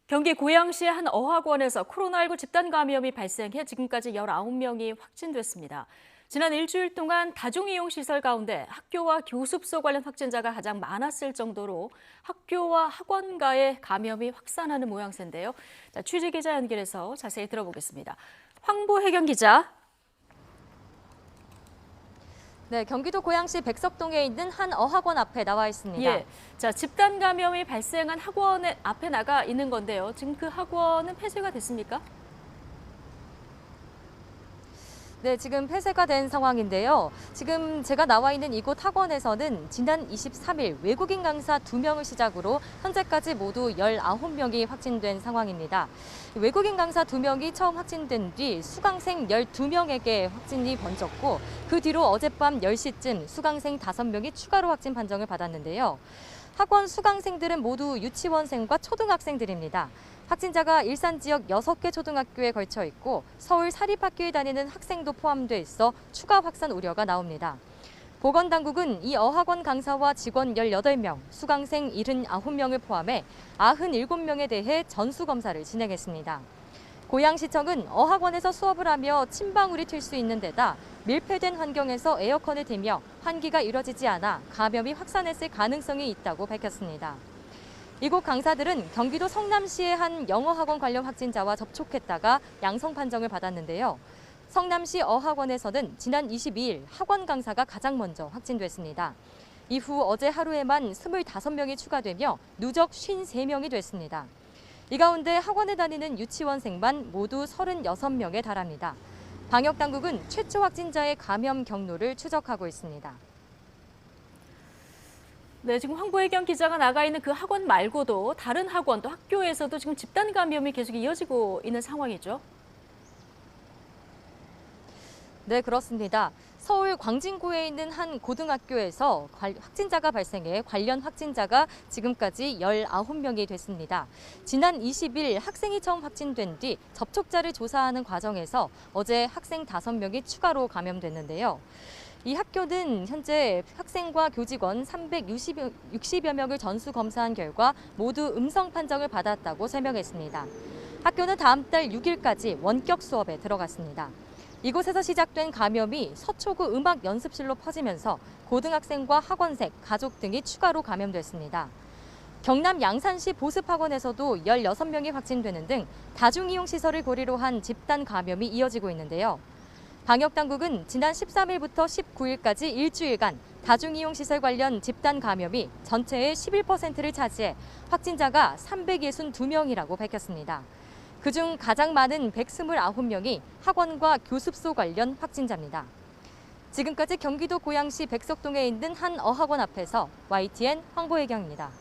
경기 고양시의 한 어학원에서 코로나19 집단 감염이 발생해 지금까지 19명이 확진됐습니다. 지난 일주일 동안 다중이용시설 가운데 학교와 교습소 관련 확진자가 가장 많았을 정도로 학교와 학원가의 감염이 확산하는 모양새인데요. 취재기자 연결해서 자세히 들어보겠습니다. 황보혜경 기자. 네, 경기도 고양시 백석동에 있는 한 어학원 앞에 나와 있습니다. 예, 집단 감염이 발생한 학원 앞에 나가 있는 건데요. 지금 그 학원은 폐쇄가 됐습니까? 네, 지금 폐쇄가 된 상황인데요. 지금 제가 나와 있는 이곳 학원에서는 지난 23일 외국인 강사 2명을 시작으로 현재까지 모두 19명이 확진된 상황입니다. 외국인 강사 2명이 처음 확진된 뒤 수강생 12명에게 확진이 번졌고 그 뒤로 어젯밤 10시쯤 수강생 5명이 추가로 확진 판정을 받았는데요. 학원 수강생들은 모두 유치원생과 초등학생들입니다. 확진자가 일산 지역 6개 초등학교에 걸쳐 있고 서울 사립학교에 다니는 학생도 포함돼 있어 추가 확산 우려가 나옵니다. 보건당국은 이 어학원 강사와 직원 18명, 수강생 79명을 포함해 97명에 대해 전수검사를 진행했습니다. 고양시청은 어학원에서 수업을 하며 침방울이 튈 수 있는 데다 밀폐된 환경에서 에어컨을 틀며 환기가 이루어지지 않아 감염이 확산했을 가능성이 있다고 밝혔습니다. 이곳 강사들은 경기도 성남시의 한 영어학원 관련 확진자와 접촉했다가 양성 판정을 받았는데요. 성남시 어학원에서는 지난 22일 학원 강사가 가장 먼저 확진됐습니다. 이후 어제 하루에만 25명이 추가되며 누적 53명이 됐습니다. 이 가운데 학원에 다니는 유치원생만 모두 36명에 달합니다. 방역당국은 최초 확진자의 감염 경로를 추적하고 있습니다. 네, 지금 황보혜경 기자가 나가 있는 그 학원 말고도 다른 학원 또 학교에서도 지금 집단 감염이 계속 이어지고 있는 상황이죠. 네, 그렇습니다. 서울 광진구에 있는 한 고등학교에서 확진자가 발생해 관련 확진자가 지금까지 19명이 됐습니다. 지난 20일 학생이 처음 확진된 뒤 접촉자를 조사하는 과정에서 어제 학생 5명이 추가로 감염됐는데요. 이 학교는 현재 학생과 교직원 360여 명을 전수 검사한 결과 모두 음성 판정을 받았다고 설명했습니다. 학교는 다음 달 6일까지 원격 수업에 들어갔습니다. 이곳에서 시작된 감염이 서초구 음악 연습실로 퍼지면서 고등학생과 학원생, 가족 등이 추가로 감염됐습니다. 경남 양산시 보습학원에서도 16명이 확진되는 등 다중이용시설을 고리로 한 집단 감염이 이어지고 있는데요. 방역당국은 지난 13일부터 19일까지 일주일간 다중이용시설 관련 집단 감염이 전체의 11%를 차지해 확진자가 362명이라고 밝혔습니다. 그중 가장 많은 129명이 학원과 교습소 관련 확진자입니다. 지금까지 경기도 고양시 백석동에 있는 한 어학원 앞에서 YTN 황보혜경입니다.